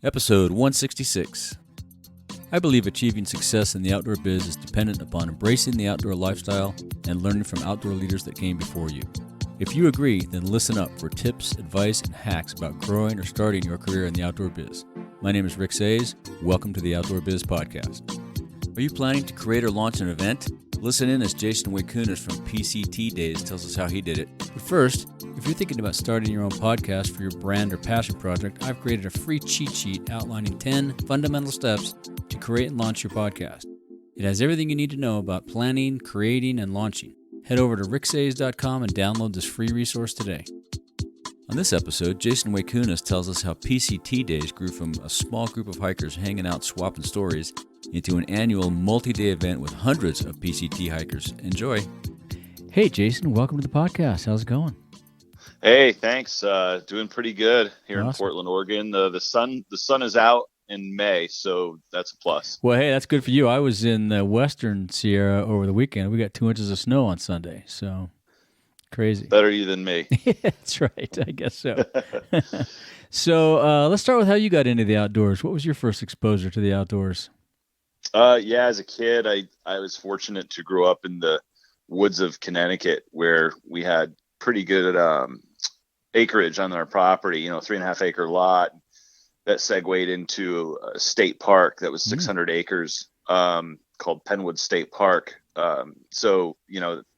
Episode 166. I believe achieving success in the outdoor biz is dependent upon embracing the outdoor lifestyle and learning from outdoor leaders that came before you. If you agree, then listen up for tips, advice, and hacks about growing or starting your career in the outdoor biz. My name is Rick Sayes. Welcome to the Outdoor Biz Podcast. Are you planning to create or launch an event? Listen in as Jason Waicunas from PCT Days tells us how he did it. But first, if you're thinking about starting your own podcast for your brand or passion project, I've created a free cheat sheet outlining 10 fundamental steps to create and launch your podcast. It has everything you need to know about planning, creating, and launching. Head over to ricksayes.com and download this free resource today. On this episode, Jason Waicunas tells us how PCT Days grew from a small group of hikers hanging out swapping stories into an annual multi-day event with hundreds of PCT hikers. Enjoy. Hey, Jason, welcome to the podcast. How's it going? Hey, thanks. Doing pretty good here in Portland, Oregon. The sun is out in May, so that's a plus. Well, hey, that's good for you. I was in the Western Sierra over the weekend. We got 2 inches of snow on Sunday, so crazy. Better you than me. That's right. I guess so. So let's start with how you got into the outdoors. What was your first exposure to the outdoors? Yeah, as a kid, I was fortunate to grow up in the woods of Connecticut, where we had pretty good acreage on our property, 3.5 acre lot that segued into a state park that was 600 acres called Penwood State Park. So,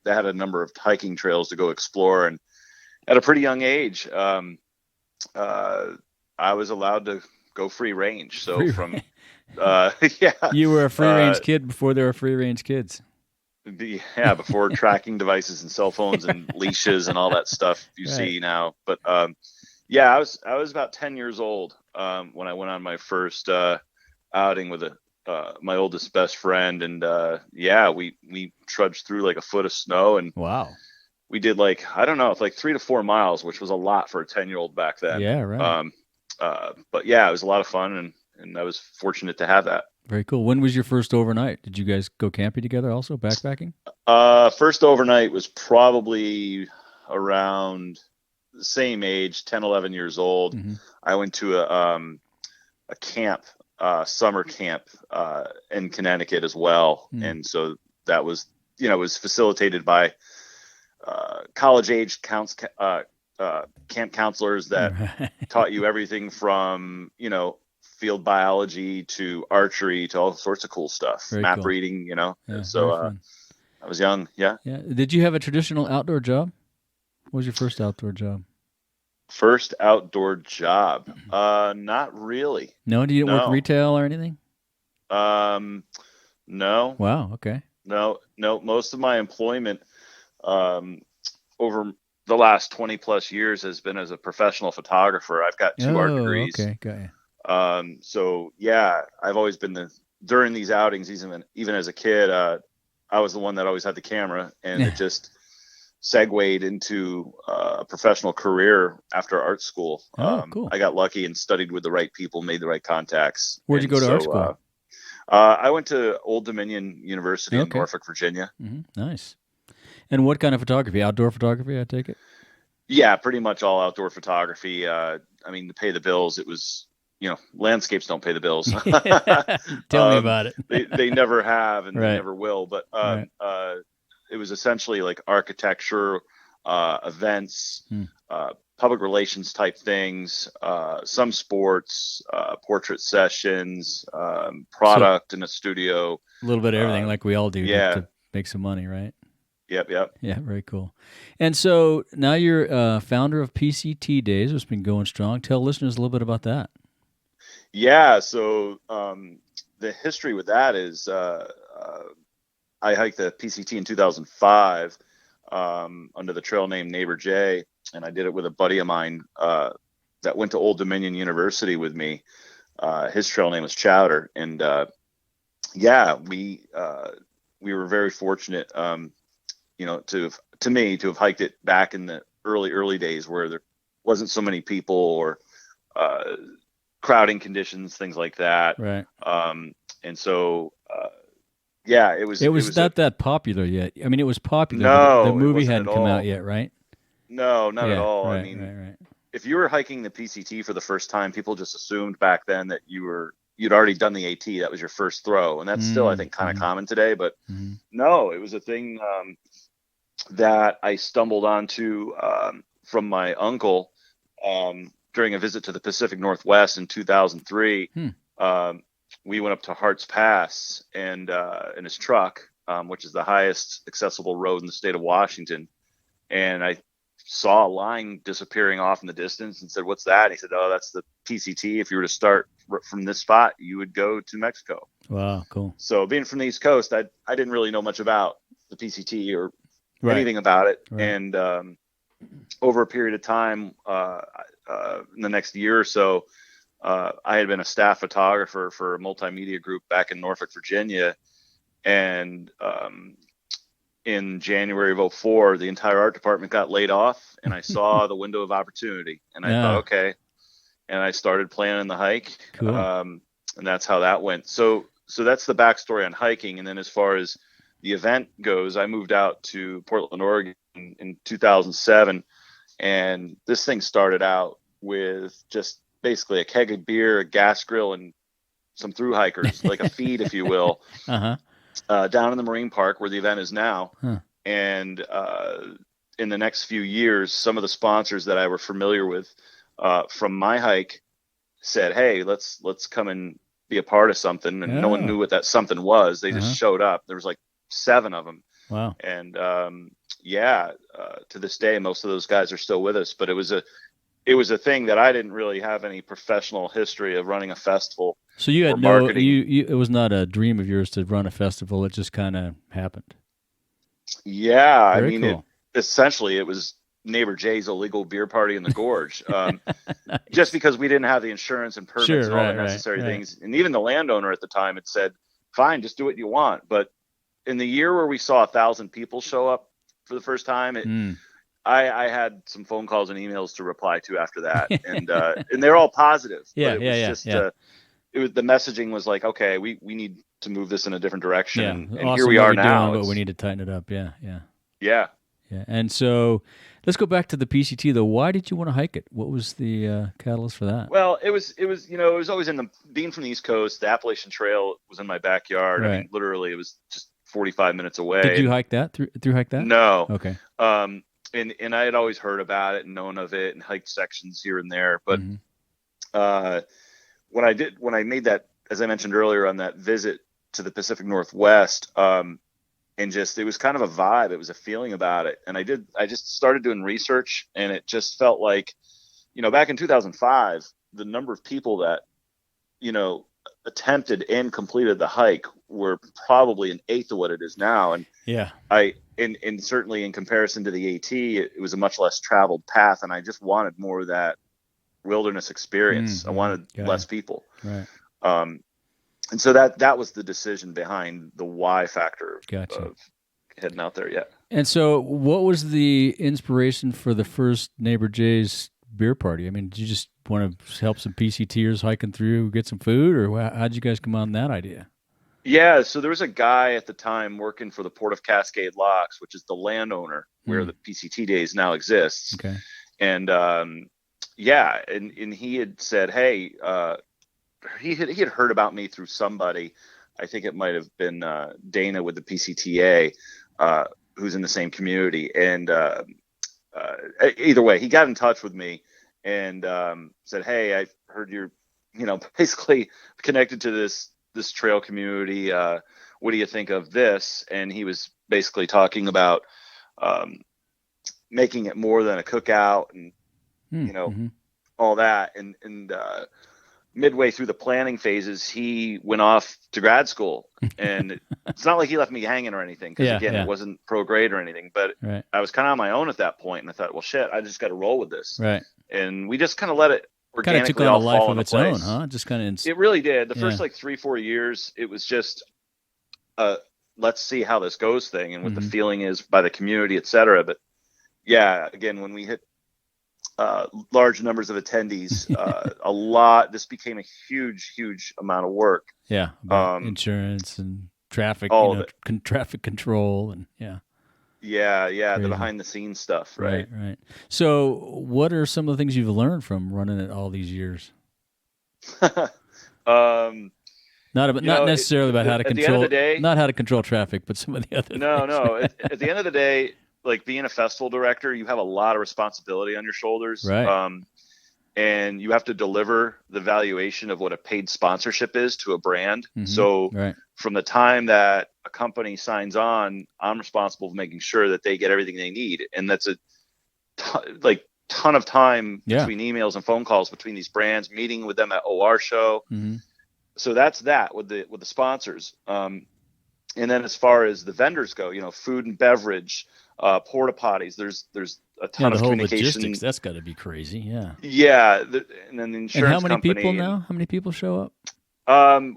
they had a number of hiking trails to go explore. And at a pretty young age, I was allowed to go free range. So yeah. You were a free range kid before there were free range kids. Yeah, before tracking devices and cell phones and leashes and all that stuff you see now. But yeah, I was about 10 years old when I went on my first outing with my oldest best friend, and yeah, we trudged through like a foot of snow, and wow, we did like 3 to 4 miles, which was a lot for a 10-year-old back then. Yeah, right. But yeah, it was a lot of fun, and I was fortunate to have that. Very cool. When was your first overnight? Did you guys go camping together also, backpacking? First overnight was probably around the same age, 10, 11 years old. Mm-hmm. I went to a camp, summer camp in Connecticut as well. Mm. And so that was, it was facilitated by college-age camp counselors that taught you everything from, field biology to archery to all sorts of cool stuff. Very map cool. Reading, Yeah, so I was young. Yeah. Yeah. Did you have a traditional outdoor job? What was your first outdoor job? First outdoor job? Not really. No? Did you work retail or anything? No. Wow. Okay. No. Most of my employment over the last 20 plus years has been as a professional photographer. I've got 2 art degrees. Okay. Got you. So yeah, I've always been during these outings, even as a kid, I was the one that always had the camera, and it just segued into a professional career after art school. Cool. I got lucky and studied with the right people, made the right contacts. Where'd you go to art school? I went to Old Dominion University in Norfolk, Virginia. Mm-hmm. Nice. And what kind of photography? Outdoor photography, I take it? Yeah, pretty much all outdoor photography. To pay the bills, it was, landscapes don't pay the bills. Tell me about it. they never have, and they never will. But it was essentially like architecture, events, public relations type things, some sports, portrait sessions, product in a studio. A little bit of everything, like we all do to make some money, right? Yep. Yeah, very cool. And so now you're founder of PCT Days, which has been going strong. Tell listeners a little bit about that. Yeah, so the history with that is I hiked the PCT in 2005 under the trail name Neighbor J, and I did it with a buddy of mine that went to Old Dominion University with me. His trail name was Chowder, and we were very fortunate, to have hiked it back in the early days where there wasn't so many people or crowding conditions, things like that. Right. And so, it was not that popular yet. It was popular. No, the movie hadn't come out yet, right? No, not at all. Right. if you were hiking the PCT for the first time, people just assumed back then that you'd already done the AT. That was your first throw. And that's still, I think, kind of common today, but no, it was a thing, that I stumbled onto, from my uncle, during a visit to the Pacific Northwest in 2003. We went up to Hart's Pass and, in his truck, which is the highest accessible road in the state of Washington. And I saw a line disappearing off in the distance and said, "What's that?" And he said, "Oh, that's the PCT. If you were to start from this spot, you would go to Mexico." Wow, cool. So being from the East Coast, I didn't really know much about the PCT or anything about it. Right. And over a period of time, in the next year or so, I had been a staff photographer for a multimedia group back in Norfolk, Virginia. And in January of 2004, the entire art department got laid off, and I saw the window of opportunity, and I thought, okay. And I started planning the hike. Cool. And that's how that went. So that's the backstory on hiking. And then as far as the event goes, I moved out to Portland, Oregon in 2007. And this thing started out with just basically a keg of beer, a gas grill, and some through hikers, like a feed, if you will. Down in the Marine Park where the event is now. And in the next few years, some of the sponsors that I were familiar with from my hike said, "Hey, let's come and be a part of something." And no one knew what that something was. They just showed up. There was like 7 of them. Wow. And to this day, most of those guys are still with us. But it was a thing that I didn't really have any professional history of running a festival. So you had it was not a dream of yours to run a festival. It just kind of happened. Yeah. Very I mean, cool. Essentially it was Neighbor Jay's illegal beer party in the gorge. Nice. Just because we didn't have the insurance and permits and all the necessary things. And even the landowner at the time had said, "Fine, just do what you want." But in the year where we saw 1,000 people show up for the first time, I had some phone calls and emails to reply to after that, and they're all positive. But it was the messaging was like, okay, we need to move this in a different direction, and awesome here we are now. But we need to tighten it up. Yeah. And so let's go back to the PCT though. Why did you want to hike it? What was the catalyst for that? Well, it was always being from the East Coast. The Appalachian Trail was in my backyard. Right. I mean, literally, it was just 45 minutes away. Did you hike that through hike that? No. Okay. And I had always heard about it and known of it and hiked sections here and there. But when I made that, as I mentioned earlier, on that visit to the Pacific Northwest, and just, it was kind of a vibe. It was a feeling about it. And I just started doing research, and it just felt like, back in 2005, the number of people that, attempted and completed the hike were probably an eighth of what it is now. And and certainly in comparison to the AT, it was a much less traveled path. And I just wanted more of that wilderness experience. I wanted less people. Right. And so that was the decision behind the why factor of heading out there. Yeah. And so what was the inspiration for the first Neighbor Jay's beer party? I mean, did you just want to help some PCTers hiking through, get some food, or how'd you guys come on that idea? Yeah, so there was a guy at the time working for the Port of Cascade Locks, which is the landowner where the PCT Days now exists. Okay. And and he had said, hey, he had heard about me through somebody. I think it might have been Dana with the PCTA, who's in the same community. And either way, he got in touch with me and said, "Hey, I heard you're, basically connected to this trail community. What do you think of this?" And he was basically talking about making it more than a cookout and all that. And midway through the planning phases, he went off to grad school, and it's not like he left me hanging or anything. Cause it wasn't pro grade or anything, but I was kind of on my own at that point, and I thought, well, shit, I just got to roll with this. Right. And we just kind of let it organically took on all a life fall of into its place. own, huh? Just kind of. It really did. The first 3-4 years, it was just, let's see how this goes thing, and what the feeling is by the community, et cetera. But yeah, again, when we hit large numbers of attendees, this became a huge amount of work. Yeah. Insurance and traffic, traffic control, and Yeah, the Crazy. behind the scenes stuff, right? Right. So, what are some of the things you've learned from running it all these years? um, Not necessarily about how to at the end of the control, day, not how to control traffic, but some of the other things. no. At the end of the day, like being a festival director, you have a lot of responsibility on your shoulders. Right. And you have to deliver the valuation of what a paid sponsorship is to a brand. Mm-hmm. So right. from the time that a company signs on, I'm responsible for making sure that they get everything they need. And that's a ton of time between emails and phone calls between these brands, meeting with them at OR show. Mm-hmm. So that's that with the sponsors. And then as far as the vendors go, food and beverage, porta potties, there's a ton of whole communication. Logistics, that's got to be crazy. Yeah. And then the insurance. And how many company, people now? How many people show up?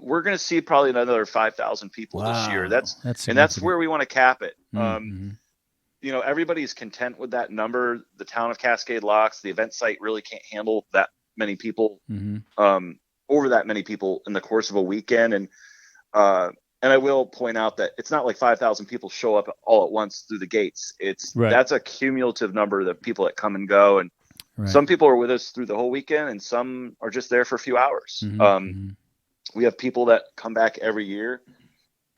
We're going to see probably another 5,000 people this year. That's where we want to cap it. Mm-hmm. Everybody's content with that number. The town of Cascade Locks, the event site really can't handle that many people, over that many people in the course of a weekend. And I will point out that it's not like 5,000 people show up all at once through the gates. That's a cumulative number of people that come and go. And some people are with us through the whole weekend, and some are just there for a few hours. We have people that come back every year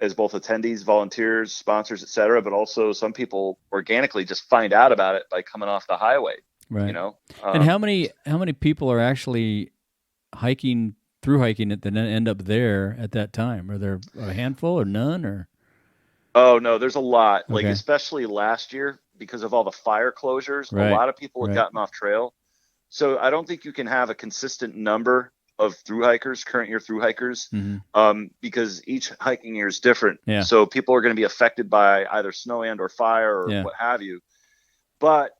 as both attendees, volunteers, sponsors, et cetera, but also some people organically just find out about it by coming off the highway. Right. And how many people are actually through hiking it that end up there at that time? Are there a handful or none or? Oh no, there's a lot. Okay. Like especially last year because of all the fire closures, a lot of people had gotten off trail. So I don't think you can have a consistent number of through hikers, current year through hikers, because each hiking year is different. Yeah. So people are going to be affected by either snow and or fire or what have you. But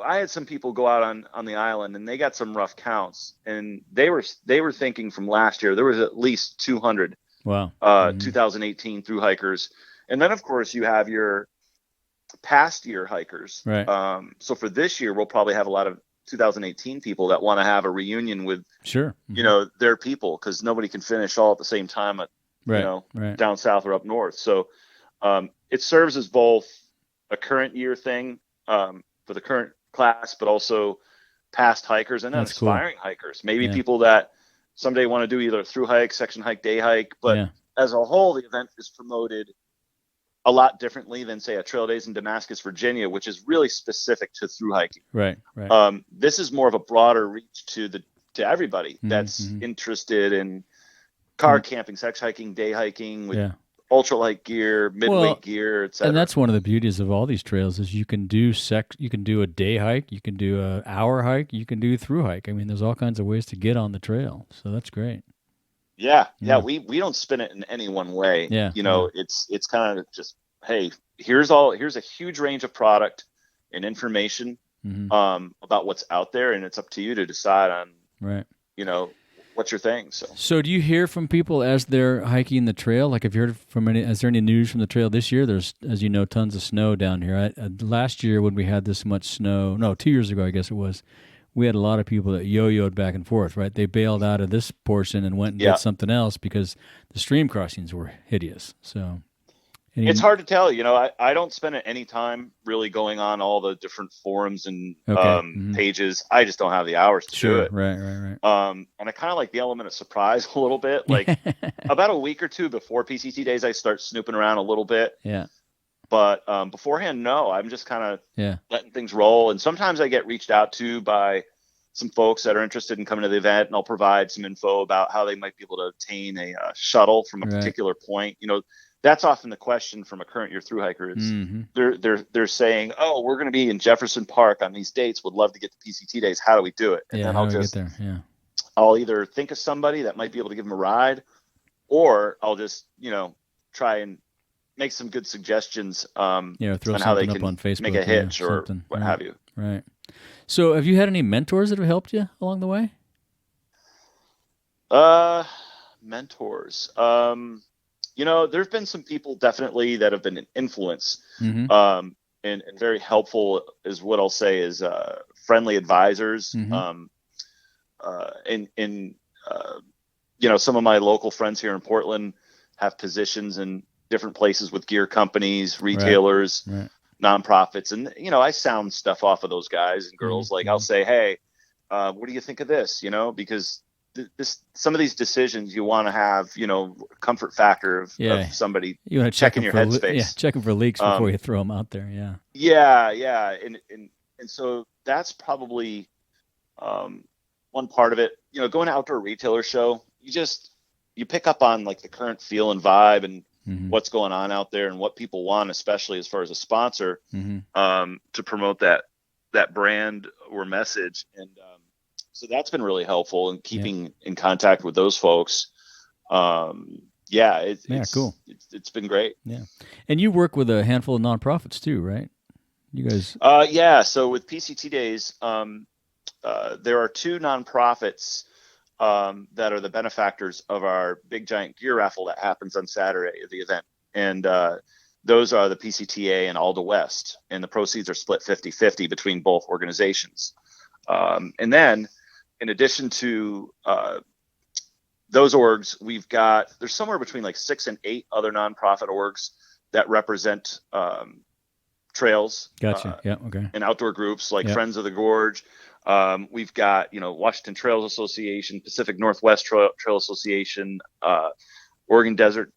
I had some people go out on the island and they got some rough counts, and they were thinking from last year there was at least 200 2018 through hikers. And then of course you have your past year hikers. Right. So for this year we'll probably have a lot of 2018 people that want to have a reunion with their people, because nobody can finish all at the same time at down south or up north. So it serves as both a current year thing for the current class, but also past hikers and then aspiring hikers. Maybe people that someday want to do either a through hike, section hike, day hike, but as a whole, the event is promoted a lot differently than say a Trail Days in Damascus, Virginia, which is really specific to through hiking. Right. This is more of a broader reach to everybody that's interested in car camping, section hiking, day hiking with ultralight gear, midweight gear, etc. And that's one of the beauties of all these trails is you can do a day hike, you can do an hour hike, you can do through hike. I mean, there's all kinds of ways to get on the trail. So that's great. Yeah. We don't spin it in any one way. It's kind of just, hey, here's a huge range of product and information about what's out there, and it's up to you to decide on what's your thing. So do you hear from people as they're hiking the trail? Like, have you heard is there any news from the trail this year? There's, as you know, tons of snow down here. Last year when we had this much snow, 2 years ago I guess it was, we had a lot of people that yo-yoed back and forth, right? They bailed out of this portion and went and did something else because the stream crossings were hideous. So it's hard to tell. I don't spend any time really going on all the different forums and pages. I just don't have the hours to do it. Right. And I kind of like the element of surprise a little bit. Like about a week or two before PCT Days, I start snooping around a little bit. Yeah. But beforehand, no, I'm just kind of letting things roll. And sometimes I get reached out to by some folks that are interested in coming to the event, and I'll provide some info about how they might be able to obtain a shuttle from a particular point. That's often the question from a current year through hiker is they're saying, oh, we're going to be in Jefferson Park on these dates. Would love to get to PCT Days. How do we do it? And then I'll either think of somebody that might be able to give them a ride, or I'll just, try and make some good suggestions throw on how they can on Facebook, make a hitch or what have you. Right. So have you had any mentors that have helped you along the way? Mentors. There's been some people definitely that have been an influence and very helpful is what I'll say is friendly advisors. Some of my local friends here in Portland have positions in different places with gear companies, retailers. nonprofits. And, I sound stuff off of those guys and girls. Mm-hmm. Like I'll say, hey, what do you think of this? Because some of these decisions you want to have, comfort factor of somebody you want to checking your headspace. Checking for leaks before you throw them out there. Yeah. Yeah. And so that's probably one part of it. Going to outdoor retailer show, you pick up on like the current feel and vibe and what's going on out there and what people want, especially as far as a sponsor, to promote that brand or message. And so that's been really helpful in keeping in contact with those folks. It's cool. It's been great. Yeah. And you work with a handful of nonprofits too, right? You guys. So with PCT Days, there are 2 nonprofits that are the benefactors of our big giant gear raffle that happens on Saturday of the event. And those are the PCTA and Alda West. And the proceeds are split 50-50 between both organizations. And then in addition to those orgs, there's somewhere between like 6 and 8 other nonprofit orgs that represent trails. Gotcha. Okay. And outdoor groups like Friends of the Gorge. We've got, Washington Trails Association, Pacific Northwest Trail Association, Oregon Desert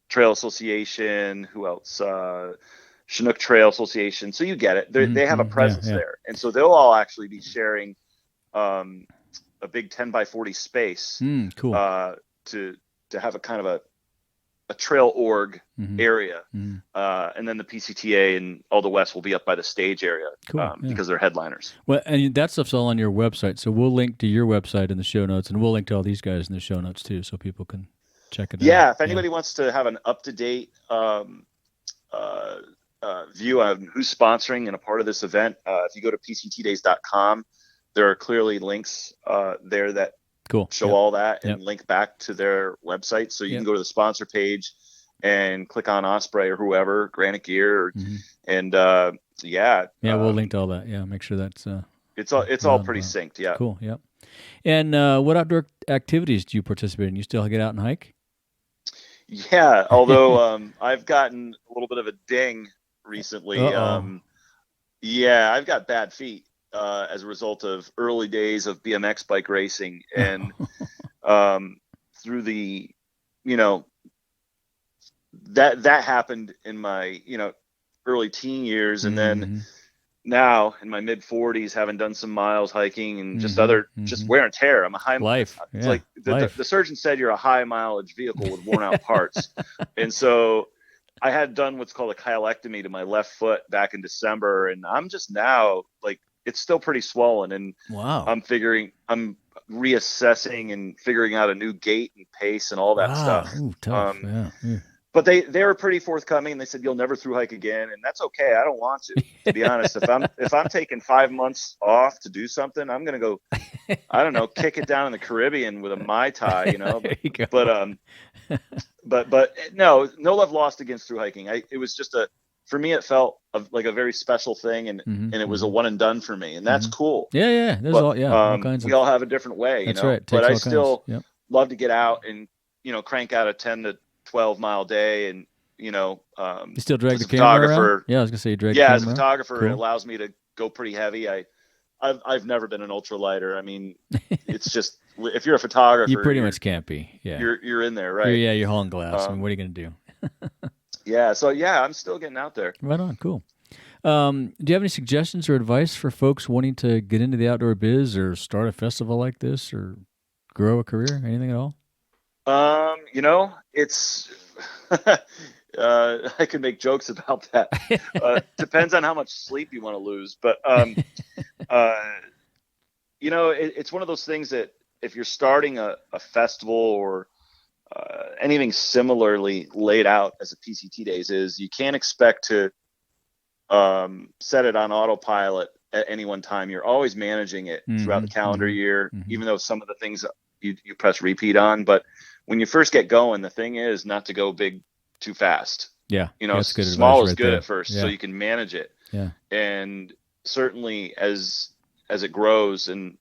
Trail Association. Who else? Chinook Trail Association. So you get it. They have a presence there. And so they'll all actually be sharing a big 10x40 space cool. To have a kind of a trail org area. And then the PCTA and all the West will be up by the stage area because they're headliners. Well, and that stuff's all on your website. So we'll link to your website in the show notes, and we'll link to all these guys in the show notes too, so people can check it out. Yeah. If anybody wants to have an up-to-date view on who's sponsoring and a part of this event, if you go to pctdays.com, there are clearly links there that show all that and link back to their website. So you can go to the sponsor page and click on Osprey or whoever, Granite Gear, and we'll link to all that. Yeah, make sure that's it's all pretty synced. Yeah, cool. Yeah. And what outdoor activities do you participate in? You still get out and hike? Yeah, although I've gotten a little bit of a ding recently. I've got bad feet. As a result of early days of BMX bike racing and through the, that happened in my, early teen years. And then now in my mid 40s, having done some miles hiking and just just wear and tear. I'm a high life. It's like the surgeon said, you're a high mileage vehicle with worn out parts. And so I had done what's called a kyelectomy to my left foot back in December. And I'm just now like, it's still pretty swollen, and I'm reassessing and figuring out a new gait and pace and all that stuff. Ooh, tough. But they were pretty forthcoming, and they said, you'll never through hike again. And that's okay. I don't want to be honest. If I'm taking 5 months off to do something, I'm going to go, I don't know, kick it down in the Caribbean with a Mai Tai, but no love lost against through hiking. It was just for me, it felt like a very special thing, and it was a one and done for me, and that's cool. Yeah. There's all kinds we all have a different way, that's right. But I still love to get out and crank out a 10 to 12 mile day, and you still drag the camera around? Yeah, I was gonna say you drag. Yeah, as a photographer, it allows me to go pretty heavy. I've never been an ultralighter. I mean, it's just if you're a photographer, you pretty much can't be. Yeah, you're in there, right? You're hauling glass. I mean, what are you gonna do? Yeah, so I'm still getting out there. Right on, cool. Do you have any suggestions or advice for folks wanting to get into the outdoor biz or start a festival like this or grow a career? Anything at all? It's I could make jokes about that. Depends on how much sleep you want to lose, but it's one of those things that if you're starting a festival or anything similarly laid out as a PCT Days is, you can't expect to set it on autopilot at any one time. You're always managing it throughout the calendar year, even though some of the things you press repeat on. But when you first get going, the thing is not to go big too fast. Yeah. That's good small is good at first, so you can manage it. Yeah. And certainly as it grows, and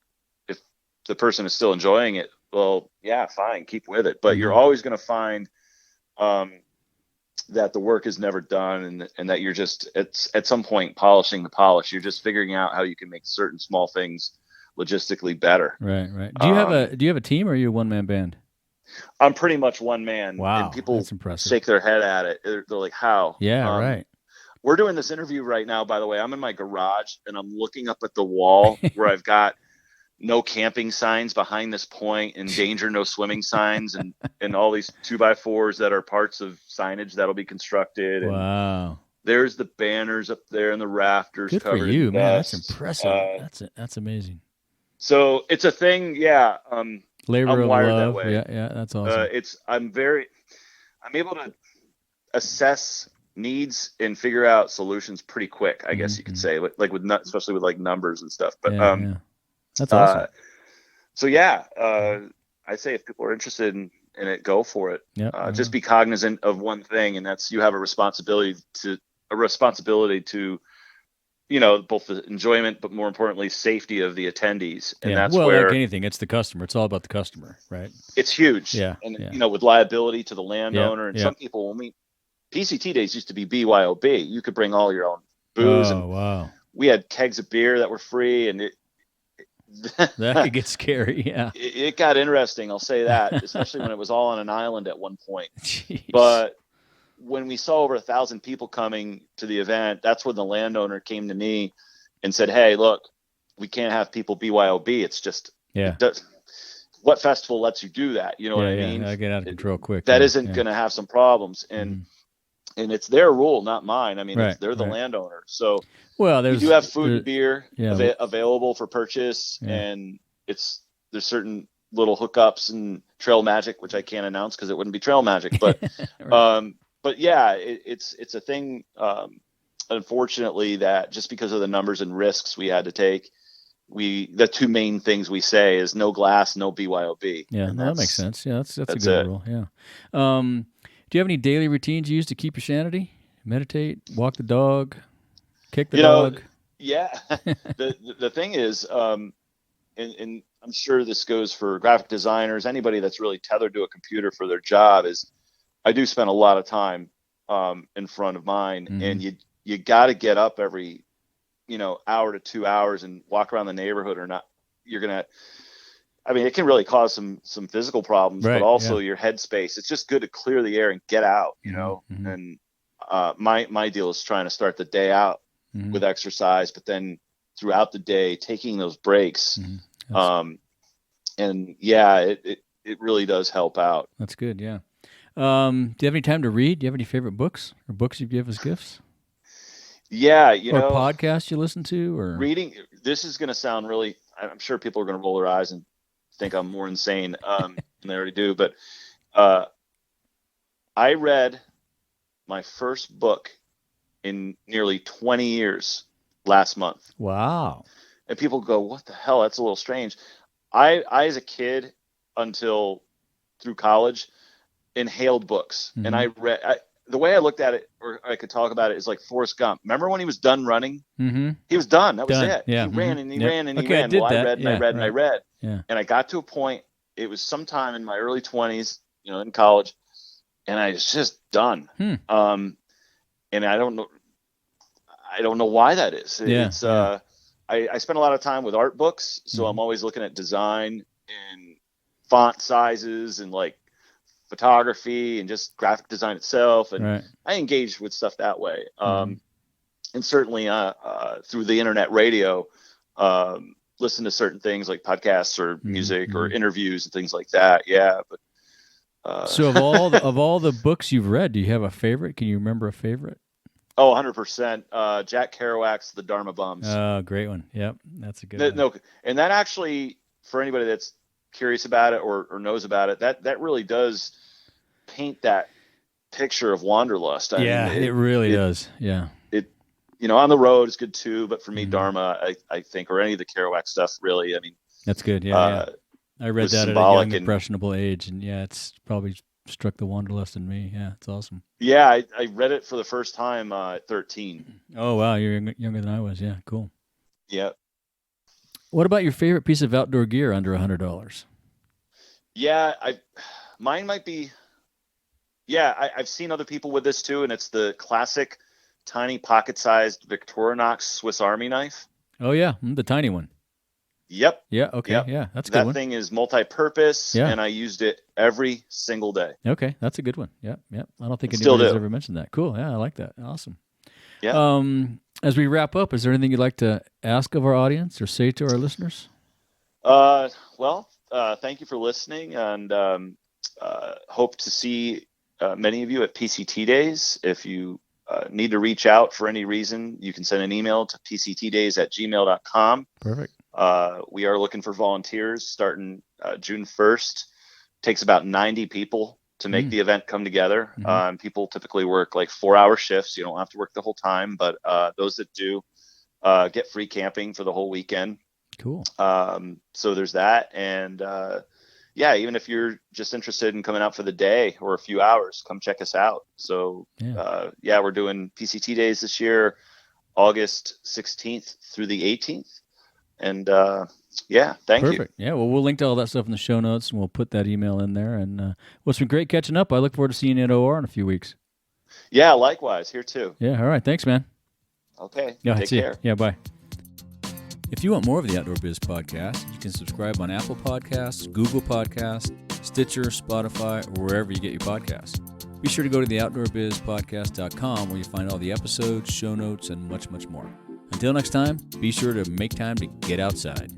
if the person is still enjoying it, well, yeah, fine, keep with it. But you're always going to find that the work is never done, and that you're just at some point polishing the polish. You're just figuring out how you can make certain small things logistically better. Right. Do you have a team, or are you a one-man band? I'm pretty much one man. Wow, and people that's impressive. shake their head at it. They're like, how? Yeah, right. We're doing this interview right now, by the way. I'm in my garage and I'm looking up at the wall where I've got no camping signs behind this point, and danger, no swimming signs, and all these 2x4s that are parts of signage that'll be constructed. Wow. And there's the banners up there and the rafters. Good covered for you, in man. dust. That's impressive. That's amazing. So it's a thing. Yeah. Labor I'm of wired love. that way. Yeah. That's awesome. I'm able to assess needs and figure out solutions pretty quick, I guess you could say, like especially with like numbers and stuff. But yeah. That's awesome. So I'd say if people are interested in it, go for it. Yeah. Just be cognizant of one thing, and that's you have a responsibility to both the enjoyment, but more importantly, safety of the attendees. And that's where, like anything, it's the customer. It's all about the customer, right? It's huge. Yeah. And with liability to the landowner, and some people, PCT Days used to be BYOB. You could bring all your own booze. Oh, wow. We had kegs of beer that were free, and that could get scary. Yeah. It got interesting. I'll say that, especially when it was all on an island at one point. Jeez. But when we saw over 1,000 people coming to the event, that's when the landowner came to me and said, "Hey, look, we can't have people BYOB. It's just, what festival lets you do that? You know what I mean? I get out of control quick. That isn't going to have some problems." And it's their rule, not mine. I mean, they're the landowner. So we do have food and beer available for purchase, and there's certain little hookups and trail magic, which I can't announce because it wouldn't be trail magic, but but yeah, it's a thing. Unfortunately, that just because of the numbers and risks we had to take, the two main things we say is no glass, no BYOB. Yeah, that makes sense. Yeah, that's a good rule. Yeah. Do you have any daily routines you use to keep your sanity? Meditate, walk the dog, kick the dog? Yeah. The thing is, and I'm sure this goes for graphic designers, anybody that's really tethered to a computer for their job, is I do spend a lot of time in front of mine, and you got to get up every hour to 2 hours and walk around the neighborhood, or not. It can really cause some physical problems, but also your headspace. It's just good to clear the air and get out, and my deal is trying to start the day out with exercise, but then throughout the day, taking those breaks. It really does help out. That's good. Yeah. Do you have any time to read? Do you have any favorite books or books you give as gifts? Yeah. Or podcasts you listen to, or reading. This is going to sound really, I'm sure people are going to roll their eyes and think I'm more insane than they already do. But I read my first book in nearly 20 years last month. Wow. And people go, "What the hell? That's a little strange." I as a kid until through college, inhaled books. And I read, the way I looked at it, or I could talk about it, is like Forrest Gump. Remember when he was done running? He was done. That was it. Yeah. He ran and he ran and he ran. Well, I read and I read and I read. Yeah. And I got to a point, it was sometime in my early 20s, in college, and I was just done. And I don't know why that is. It's I spend a lot of time with art books, so I'm always looking at design and font sizes and like photography and just graphic design itself, and I engage with stuff that way. And certainly through the internet radio, listen to certain things like podcasts or music or interviews and things like that. Yeah, but so of all the books you've read, do you have a favorite? Can you remember a favorite? Oh, 100%. Jack Kerouac's The Dharma Bums. Oh, great one. Yep, that's a good one. No, and that actually, for anybody that's curious about it or knows about it, that really does paint that picture of wanderlust. I mean, it really does. Yeah. On the road is good too, but for me, Dharma, I think, or any of the Kerouac stuff, really, I mean, that's good. Yeah. I read that at a young, impressionable age, and it's probably struck the wanderlust in me. Yeah, it's awesome. Yeah, I read it for the first time at 13. Oh, wow, you're younger than I was. Yeah, cool. Yeah. What about your favorite piece of outdoor gear under $100? Yeah, mine might be, Yeah, I've seen other people with this too, and it's the classic tiny pocket-sized Victorinox Swiss Army knife. Oh yeah, the tiny one. Yep. Yeah. Okay. Yep. Yeah, that's a good one. That thing is multi-purpose, Yeah. and I used it every single day. Okay, that's a good one. Yeah. I don't think Still anybody's do. ever mentioned that. Cool. Yeah, I like that. Awesome. Yeah. As we wrap up, is there anything you'd like to ask of our audience or say to our listeners? Well, thank you for listening, and hope to see many of you at PCT Days. If you need to reach out for any reason, you can send an email to pctdays@gmail.com. Perfect. We are looking for volunteers starting June 1st. Takes about 90 people to make the event come together. People typically work like 4-hour shifts. You don't have to work the whole time, but those that do get free camping for the whole weekend. Cool. So there's that. And yeah, even if you're just interested in coming out for the day or a few hours, come check us out. So yeah, we're doing PCT Days this year, August 16th through the 18th. And yeah, thank you. Perfect. Yeah, well, we'll link to all that stuff in the show notes, and we'll put that email in there. And well, it's been great catching up. I look forward to seeing you at OR in a few weeks. Yeah, likewise. Here too. Yeah, all right. Thanks, man. Okay. Yeah, Take care. Yeah, bye. If you want more of the Outdoor Biz Podcast, you can subscribe on Apple Podcasts, Google Podcasts, Stitcher, Spotify, or wherever you get your podcasts. Be sure to go to the outdoorbizpodcast.com where you find all the episodes, show notes, and much, much more. Until next time, be sure to make time to get outside.